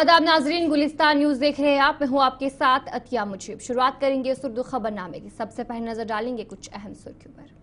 आदाब नाजरीन, गुलिस्तान न्यूज देख रहे हैं आप। मैं हूं आपके साथ अतिया मुजीब। शुरुआत करेंगे सुर्दू खबरनामे की। सबसे पहले नजर डालेंगे कुछ अहम सुर्खियों पर।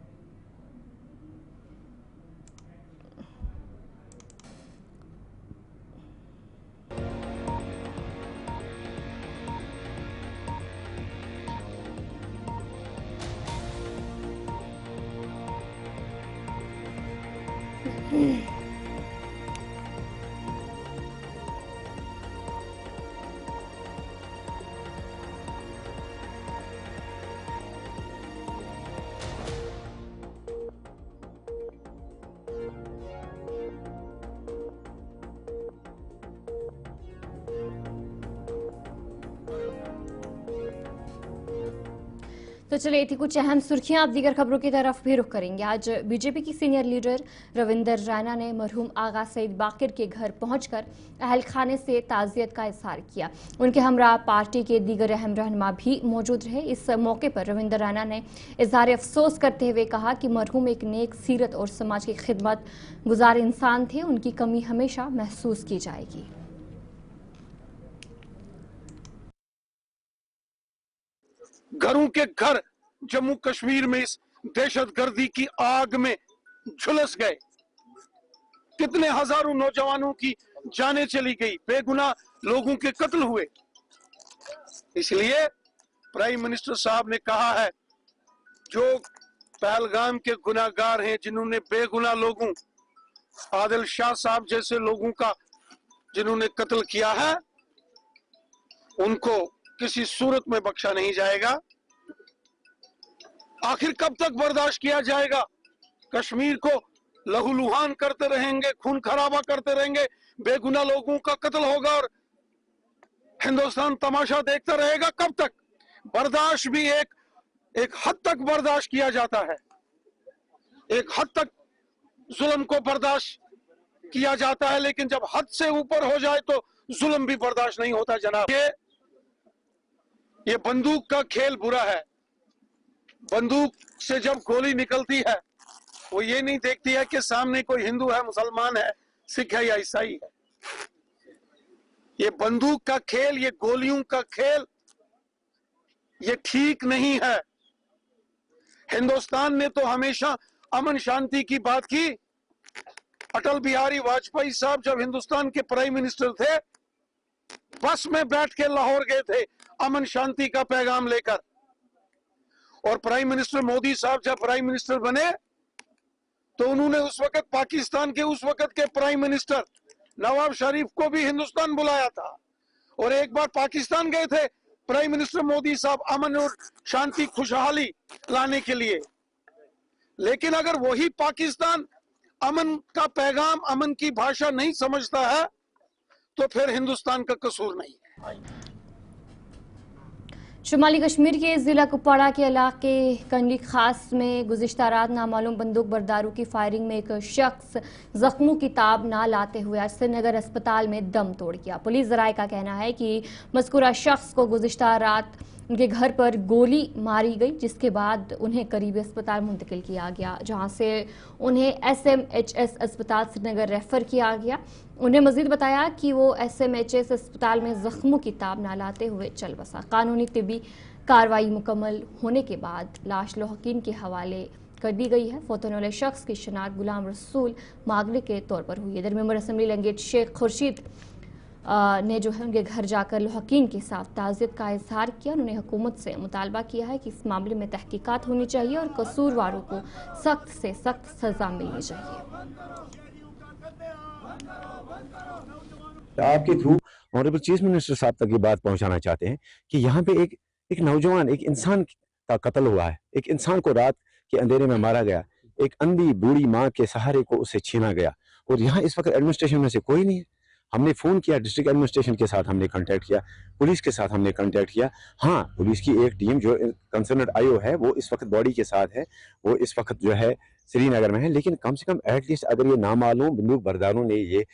तो चलिए थी कुछ अहम सुर्खियां। आप दीगर खबरों की तरफ भी रुख करेंगे। आज बीजेपी की सीनियर लीडर रविंदर रैना ने मरहूम आगा सईद बाकिर के घर पहुंचकर अहल खाने से ताज़ियत का इजहार किया। उनके हमरा पार्टी के दीगर अहम रहनुमा भी मौजूद रहे। इस मौके पर रविंदर रैना ने इजहार अफसोस करते हुए कहा कि मरहूम एक नेक सीरत और समाज की खिदमत गुजार इंसान थे। उनकी कमी हमेशा महसूस की जाएगी। घरों के घर जम्मू कश्मीर में इस दहशतगर्दी की आग में झुलस गए। कितने हजारों नौजवानों की जानें चली गई, बेगुनाह लोगों के कत्ल हुए। इसलिए प्राइम मिनिस्टर साहब ने कहा है, जो पहलगाम के गुनाहगार हैं, जिन्होंने बेगुनाह लोगों, आदिल शाह साहब जैसे लोगों का जिन्होंने कत्ल किया है, उनको किसी सूरत में बख्शा नहीं जाएगा। आखिर कब तक बर्दाश्त किया जाएगा? कश्मीर को लहूलुहान करते रहेंगे, खून खराबा करते रहेंगे, बेगुनाह लोगों का कत्ल होगा और हिंदुस्तान तमाशा देखता रहेगा। कब तक? बर्दाश्त भी एक हद तक बर्दाश्त किया जाता है, एक हद तक जुल्म को बर्दाश्त किया जाता है, लेकिन जब हद से ऊपर हो जाए तो जुल्म भी बर्दाश्त नहीं होता जनाब। ये बंदूक का खेल बुरा है। बंदूक से जब गोली निकलती है, वो ये नहीं देखती है कि सामने कोई हिंदू है, मुसलमान है, सिख है या ईसाई है। ये बंदूक का खेल, ये गोलियों का खेल, ये ठीक नहीं है। हिंदुस्तान ने तो हमेशा अमन शांति की बात की। अटल बिहारी वाजपेयी साहब जब हिंदुस्तान के प्राइम मिनिस्टर थे, बस में बैठ के लाहौर गए थे अमन शांति का पैगाम लेकर। और प्राइम मिनिस्टर मोदी साहब जब प्राइम मिनिस्टर बने तो उन्होंने उस वक्त पाकिस्तान के उस वक्त के प्राइम मिनिस्टर नवाज शरीफ को भी हिंदुस्तान बुलाया था। और एक बार पाकिस्तान गए थे प्राइम मिनिस्टर मोदी साहब अमन और शांति, खुशहाली लाने के लिए। लेकिन अगर वही पाकिस्तान अमन का पैगाम, अमन की भाषा नहीं समझता है, तो फिर हिंदुस्तान का कसूर नहीं है। शुमाली कश्मीर के जिला कुपवाड़ा के इलाके कंडी खास में गुज़िश्ता रात नामालूम बंदूक बरदारों की फायरिंग में एक शख्स जख्मों की ताब ना लाते हुए आज श्रीनगर अस्पताल में दम तोड़ गया। पुलिस ज़राए का कहना है कि मज़कूरा शख्स को गुज़िश्ता रात उनके घर पर गोली मारी गई, जिसके बाद उन्हें करीबी अस्पताल मुंतकिल किया गया, जहां से उन्हें SMHS अस्पताल श्रीनगर रेफर किया गया। उन्हें मजीद बताया कि वो SMHS अस्पताल में जख्मों की ताब ना लाते हुए चल बसा। कानूनी तिब्बी कार्रवाई मुकम्मल होने के बाद लाश लोहकीन के हवाले कर दी गई है। फौतन वाले शख्स की शनाख्त गुलाम रसूल मागले के तौर पर हुई है। इधर मेंबर असम्बली लंगेट शेख खुर्शीद ने जो है उनके घर जाकर लोहकीन के साथ ताज़ियत का इजहार किया। उन्होंने हुकूमत से मुतालबा किया है कि इस मामले में तहकीकात होनी चाहिए और कसूरवारों को सख्त से सख्त सजा मिलनी चाहिए। आपके थ्रू ऑनरेबल चीफ मिनिस्टर साहब तक ये बात पहुंचाना चाहते हैं कि यहाँ पे एक नौजवान, एक इंसान का कत्ल हुआ है। एक इंसान को रात के अंधेरे में मारा गया, एक अंधी बूढ़ी माँ के सहारे को उससे छीना गया। और यहाँ इस वक्त एडमिनिस्ट्रेशन में से कोई नहीं है। हमने फ़ोन किया, डिस्ट्रिक्ट एडमिनिस्ट्रेशन के साथ हमने कांटेक्ट किया, पुलिस के साथ हमने कांटेक्ट किया। हाँ, पुलिस की एक टीम जो कंसर्नड IO है वो इस वक्त बॉडी के साथ है, वो इस वक्त जो है श्रीनगर में है। लेकिन कम से कम एटलीस्ट अगर ये नामालूम बंदूक बरदारों ने ये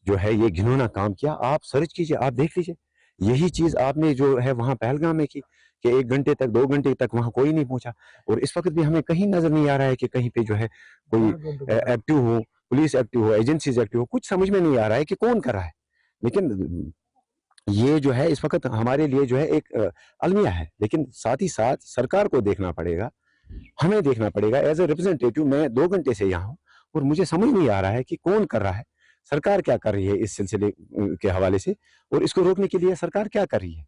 जो है ये घिनौना काम किया, आप सर्च कीजिए, आप देख लीजिए। यही चीज़ आपने जो है वहाँ पहलगाम में की कि 1 घंटे तक 2 घंटे तक वहाँ कोई नहीं पहुंचा। और इस वक्त भी हमें कहीं नजर नहीं आ रहा है कि कहीं पे जो है कोई एक्टिव हो, पुलिस एक्टिव हो, एजेंसीज एक्टिव हो। कुछ समझ में नहीं आ रहा है कि कौन कर रहा है। लेकिन ये जो है इस वक्त हमारे लिए जो है एक अलमिया है, लेकिन साथ ही साथ सरकार को देखना पड़ेगा, हमें देखना पड़ेगा। एज ए रिप्रेजेंटेटिव मैं 2 घंटे से यहाँ हूँ और मुझे समझ नहीं आ रहा है कि कौन कर रहा है, सरकार क्या कर रही है इस सिलसिले के हवाले से, और इसको रोकने के लिए सरकार क्या कर रही है।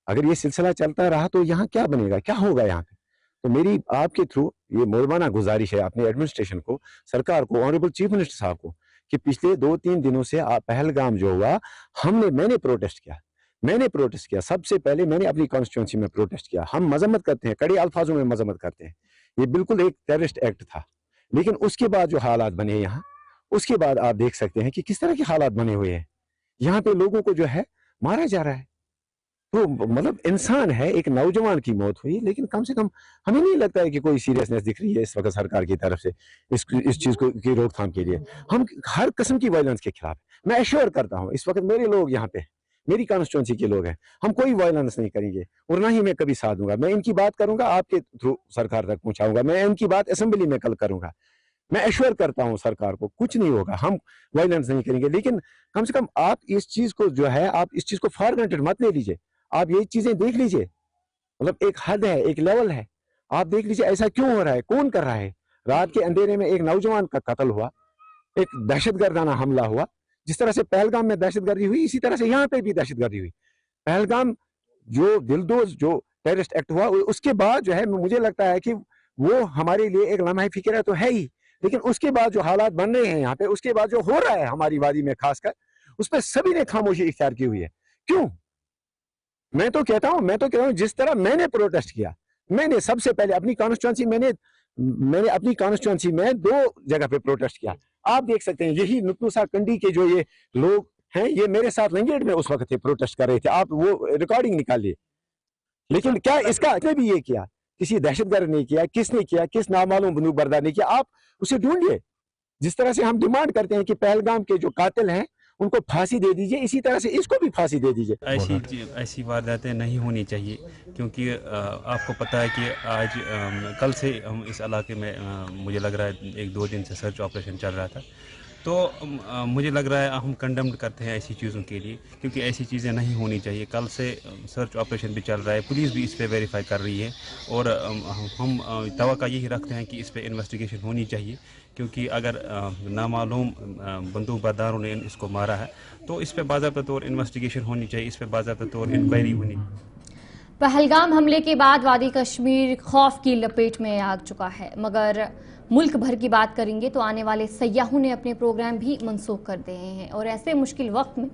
अगर ये सिलसिला चलता रहा तो यहाँ क्या बनेगा, क्या होगा यहाँ पे। तो मेरी आपके थ्रू ये मोहरबाना गुजारिश है अपने एडमिनिस्ट्रेशन को, सरकार को, ऑनरेबल चीफ मिनिस्टर साहब को, कि पिछले 2-3 दिनों से पहलगाम जो हुआ, मैंने प्रोटेस्ट किया, सबसे पहले मैंने अपनी कॉन्स्टिट्यूंसी में प्रोटेस्ट किया। हम मजम्मत करते हैं, कड़े अल्फाजों में मजम्मत करते हैं, ये बिल्कुल एक टेररिस्ट एक्ट था। लेकिन उसके बाद जो हालात बने यहाँ, उसके बाद आप देख सकते हैं कि किस तरह के हालात बने हुए हैं। यहाँ पे लोगों को जो है मारा जा रहा है। तो मतलब इंसान है, एक नौजवान की मौत हुई, लेकिन कम से कम हमें नहीं लगता है कि कोई सीरियसनेस दिख रही है इस वक्त सरकार की तरफ से इस चीज को की रोकथाम के लिए। हम हर किस्म की वायलेंस के खिलाफ, मैं एश्योर करता हूँ इस वक्त मेरे लोग यहाँ पे, मेरी कॉन्स्टिट्यूंसी के लोग हैं, हम कोई वायलेंस नहीं करेंगे और ना ही मैं कभी साथ दूंगा। मैं इनकी बात करूंगा, आपके थ्रू सरकार तक पहुंचाऊंगा, मैं इनकी बात असेंबली में कल करूंगा। मैं एश्योर करता हूं सरकार को कुछ नहीं होगा, हम वायलेंस नहीं करेंगे। लेकिन कम से कम आप इस चीज को जो है, आप इस चीज को फॉर ग्रांटेड मत ले लीजिए। आप ये चीजें देख लीजिए, मतलब एक हद है, एक लेवल है, आप देख लीजिए ऐसा क्यों हो रहा है, कौन कर रहा है। रात के अंधेरे में एक नौजवान का कत्ल हुआ, एक दहशतगर्दाना हमला हुआ। जिस तरह से पहलगाम में दहशतगर्दी हुई, इसी तरह से यहाँ पे भी दहशतगर्दी हुई। पहलगाम जो दिलदोज जो टेररिस्ट एक्ट हुआ, उसके बाद जो है मुझे लगता है कि वो हमारे लिए एक लम्हा फिक्र तो है ही, लेकिन उसके बाद जो हालात बन रहे हैं यहाँ पे, उसके बाद जो हो रहा है हमारी वादी में खासकर, उस पर सभी ने खामोशी इख्तियार की हुई है। क्यों? मैं तो कहता हूँ जिस तरह मैंने प्रोटेस्ट किया, मैंने सबसे पहले अपनी कॉन्स्टिट्यूंसी मैंने अपनी कॉन्स्टिट्यूंसी में 2 जगह पे प्रोटेस्ट किया। आप देख सकते हैं, यही नुतनुसा कंडी के जो ये लोग हैं, ये मेरे साथ लंगेट में उस वक्त प्रोटेस्ट कर रहे थे। आप वो रिकॉर्डिंग निकालिए। लेकिन क्या इसका भी ये किया, किसी दहशतगर्द ने किया, किसने किया, किस नामालूम बंदूक बरदार ने किया, आप उसे ढूंढिए। जिस तरह से हम डिमांड करते हैं कि पहलगाम के जो कातिल हैं उनको फांसी दे दीजिए, इसी तरह से इसको भी फांसी दे दीजिए। ऐसी वारदातें नहीं होनी चाहिए, क्योंकि आपको पता है कि आज कल से हम इस इलाके में मुझे लग रहा है 1-2 दिन से सर्च ऑपरेशन चल रहा था। तो मुझे लग रहा है हम कंडेम्ड करते हैं ऐसी चीज़ों के लिए, क्योंकि ऐसी चीज़ें नहीं होनी चाहिए। कल से सर्च ऑपरेशन भी चल रहा है, पुलिस भी इस पे वेरीफाई कर रही है, और हम तवक्को यही रखते हैं कि इस पे इन्वेस्टिगेशन होनी चाहिए, क्योंकि अगर नामालूम बंदूक बरदारों ने इसको मारा है तो इस पे बाज़ाब्ता तौर इन्वेस्टिगेशन होनी चाहिए, इस पे बाज़ाब्ता तौर इंक्वायरी होनी। पहलगाम हमले के बाद वादी कश्मीर खौफ की लपेट में आ चुका है, मगर मुल्क भर की बात करेंगे तो आने वाले सयाहों ने अपने प्रोग्राम भी मनसूख कर दिए हैं। और ऐसे मुश्किल वक्त में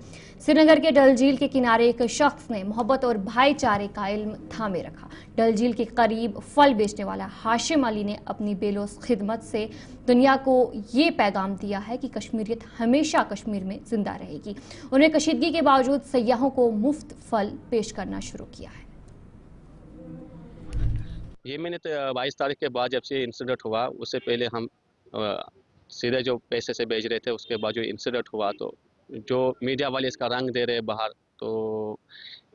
श्रीनगर के डल झील के किनारे एक शख्स ने मोहब्बत और भाईचारे का इल्म थामे रखा। डल झील के करीब फल बेचने वाला हाशिम अली ने अपनी बेलोस खिदमत से दुनिया को ये पैगाम दिया है कि कश्मीरियत हमेशा कश्मीर में जिंदा रहेगी। उन्हें कशीदगी के बावजूद सयाहों को मुफ्त फल पेश करना शुरू किया है। ये मैंने तो 22 तारीख के बाद जब से इंसिडेंट हुआ, उससे पहले हम सीधे जो पैसे से बेच रहे थे, उसके बाद जो इंसिडेंट हुआ तो जो मीडिया वाले इसका रंग दे रहे बाहर, तो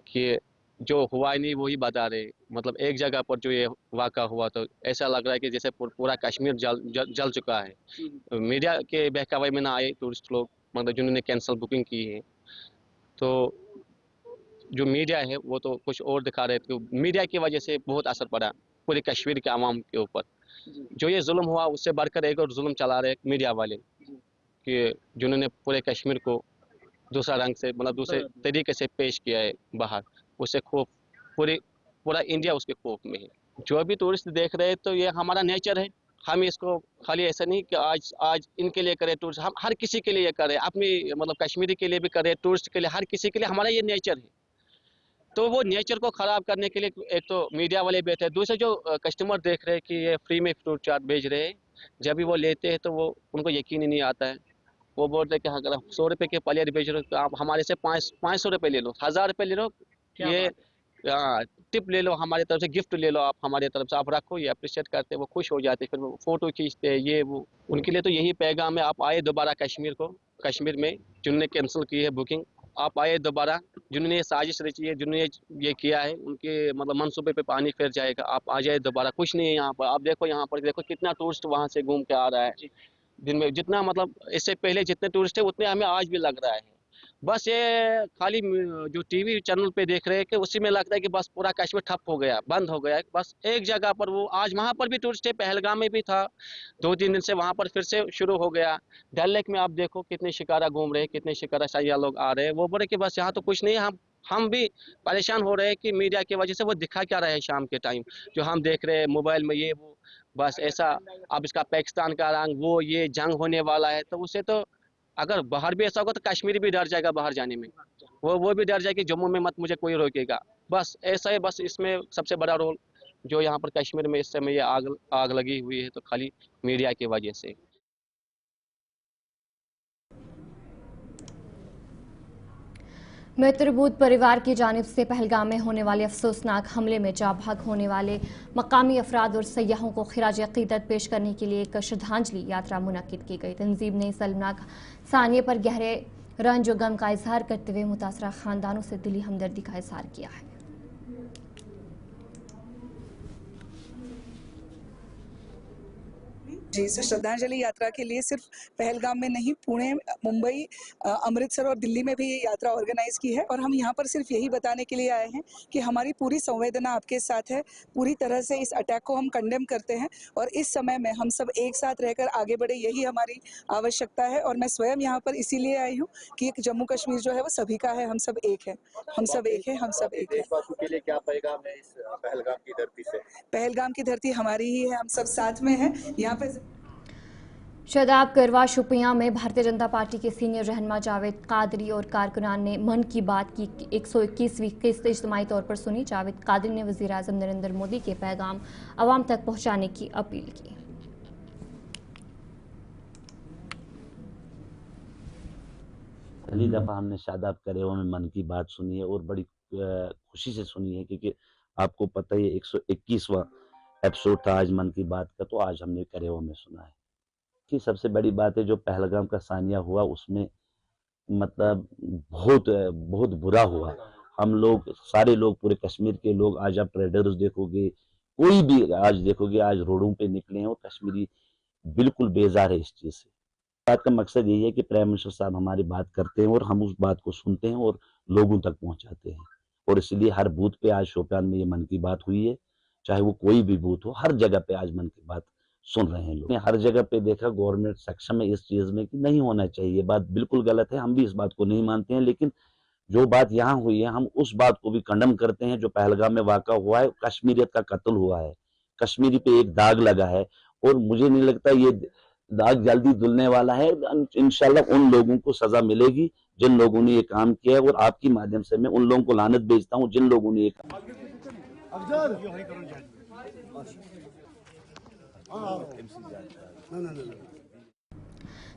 कि जो हुआ ही नहीं वही बता रहे। मतलब एक जगह पर जो ये वाक़ा हुआ तो ऐसा लग रहा है कि जैसे पूरा कश्मीर जल चुका है। मीडिया के बहकावे में ना आए टूरिस्ट लोग, मतलब जिन्होंने कैंसिल बुकिंग की है, तो जो मीडिया है वो तो कुछ और दिखा रहे थे। मीडिया की वजह से बहुत असर पड़ा पूरे कश्मीर के आवाम के ऊपर। जो ये जुल्म हुआ उससे बढ़कर एक और जुल्म चला रहे मीडिया वाले, कि जिन्होंने पूरे कश्मीर को दूसरा रंग से, मतलब दूसरे तरीके से पेश किया है बाहर। उससे खौफ पूरा इंडिया उसके खौफ में है। जो भी टूरिस्ट देख रहे हैं तो ये हमारा नेचर है, हम इसको खाली ऐसा नहीं कि आज इनके लिए करें टूरिस्ट, हम हर किसी के लिए करें, अपनी मतलब कश्मीरी के लिए भी करें, टूरिस्ट के लिए, हर किसी के लिए हमारा ये नेचर है। तो वो नेचर को ख़राब करने के लिए एक तो मीडिया वाले बैठे हैं, दूसरे जो कस्टमर देख रहे हैं कि ये फ्री में फ्रूट चाट भेज रहे हैं, जब भी वो लेते हैं तो वो उनको यकीन ही नहीं आता है। वो बोलते हैं कि अगर 100 रुपये के प्लेयर भेज रहे हो तो आप हमारे से 500 रुपये ले लो, 1000 रुपये ले लो, ये टिप ले लो, हमारी तरफ से गिफ्ट ले लो, आप हमारी तरफ से आप रखो, ये अप्रिशिएट करते हैं, वो खुश हो जाते हैं, फिर वो फ़ोटो खींचते हैं, ये वो। उनके लिए तो यही पैगाम है, आप आए दोबारा कश्मीर में जिन्होंने कैंसिल की है बुकिंग, आप आए दोबारा। जिन्होंने ये साजिश रची है, जिन्होंने ये किया है, उनके मतलब मंसूबे पे पानी फिर जाएगा। आप आ जाए दोबारा, कुछ नहीं है यहाँ पर। आप देखो यहाँ पर, देखो कितना टूरिस्ट वहाँ से घूम के आ रहा है दिन में। जितना मतलब इससे पहले जितने टूरिस्ट है उतने हमें आज भी लग रहा है। बस ये खाली जो टीवी चैनल पे देख रहे हैं कि उसी में लगता है कि बस पूरा कश्मीर ठप हो गया, बंद हो गया। बस एक जगह पर वो आज वहाँ पर भी टूरिस्ट है, पहलगाम में भी था, 2-3 दिन से वहाँ पर फिर से शुरू हो गया। डल लेक में आप देखो कितने शिकारा घूम रहे हैं, कितने शिकारा सैयाह लोग आ रहे हैं। वो बोले कि बस यहाँ तो कुछ नहीं है, हम भी परेशान हो रहे हैं कि मीडिया की वजह से वो दिखा क्या रहे हैं शाम के टाइम, जो हम देख रहे हैं मोबाइल में ये वो, बस ऐसा। अब इसका पाकिस्तान का रंग वो ये जंग होने वाला है, तो उससे तो अगर बाहर भी ऐसा होगा तो कश्मीरी भी डर जाएगा बाहर जाने में, वो भी डर जाएगा कि जम्मू में मत मुझे कोई रोकेगा। बस ऐसा है। बस इसमें सबसे बड़ा रोल जो यहाँ पर कश्मीर में इस समय ये आग लगी हुई है, तो खाली मीडिया की वजह से। मित्रबूत परिवार की जानिब से पहलगाम में होने वाले अफसोसनाक हमले में जाँ भाग होने वाले मकामी अफराद और सयाहों को खिराज अकीदत पेश करने के लिए एक श्रद्धांजलि यात्रा मुनक्किद की गई। तंजीम ने सलमनाक सानिये पर गहरे रंज और गम का इजहार करते हुए मुतासरा खानदानों से दिली हमदर्दी का इजहार किया है। जी, इस श्रद्धांजलि यात्रा के लिए सिर्फ पहलगाम में नहीं, पुणे, मुंबई, अमृतसर और दिल्ली में भी ये यात्रा ऑर्गेनाइज की है। और हम यहाँ पर सिर्फ यही बताने के लिए आए हैं कि हमारी पूरी संवेदना आपके साथ है। पूरी तरह से इस अटैक को हम कंडेम करते हैं और इस समय में हम सब एक साथ रहकर आगे बढ़े, यही हमारी आवश्यकता है। और मैं स्वयं यहाँ पर इसीलिए आई हूँ कि एक जम्मू कश्मीर जो है वो सभी का है, हम सब एक है, हम सब एक है, हम सब एक है। देशवासियों के लिए क्या पैगाम है इस पहलगाम की धरती से? पहलगाम की धरती हमारी ही है, हम सब साथ में हैं। यहाँ पे शादाब करवा शुपियां में भारतीय जनता पार्टी के सीनियर रहनुमा जावेद कादरी और कारकुनान ने मन की बात की 121वीं किस्त इज्तिमाई तौर पर सुनी। जावेद कादरी ने वज़ीर आज़म नरेंद्र मोदी के पैगाम अवाम तक पहुंचाने की अपील की। पहली दफ़ा हमने शादाब करेवा में मन की बात सुनी है और बड़ी खुशी से सुनी है, क्योंकि आपको पता ही 121वां एपिसोड था आज मन की बात का, तो आज हमने करेवा में सुना है। कि सबसे बड़ी बात है जो पहलगाम का सानिया हुआ उसमें मतलब बहुत बुरा हुआ। हम लोग सारे लोग, पूरे कश्मीर के लोग, आज आप ट्रेडर्स देखोगे, कोई भी आज देखोगे, आज रोडों पे निकले हैं और कश्मीरी बिल्कुल बेजार है इस चीज़ से। बात का मकसद यही है कि प्राइम मिनिस्टर साहब हमारी बात करते हैं और हम उस बात को सुनते हैं और लोगों तक पहुंचाते हैं। और इसलिए हर बूथ पे आज शोपियान में ये मन की बात हुई है, चाहे वो कोई भी बूथ हो, हर जगह पे आज मन की बात सुन रहे हैं लोग। हर जगह पे देखा गवर्नमेंट सक्षम है इस चीज में कि नहीं होना चाहिए, ये बात बिल्कुल गलत है, हम भी इस बात को नहीं मानते हैं। लेकिन जो बात यहाँ हुई है हम उस बात को भी कंडम करते हैं। जो पहलगाम में वाक़ा हुआ है, कश्मीरियत का कत्ल हुआ है, कश्मीरी पे एक दाग लगा है और मुझे नहीं लगता ये दाग जल्दी धुलने वाला है। इंशाल्लाह उन लोगों को सजा मिलेगी जिन लोगों ने ये काम किया है। और आपकी माध्यम से मैं उन लोगों को लानत भेजता हूँ जिन लोगों ने ये काम।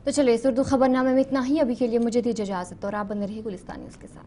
तो चलिए इस उर्दू खबरनामे में इतना ही। अभी के लिए मुझे दीजिए इजाजत और आप बने रहिए गुलिस्तान न्यूज़ के साथ।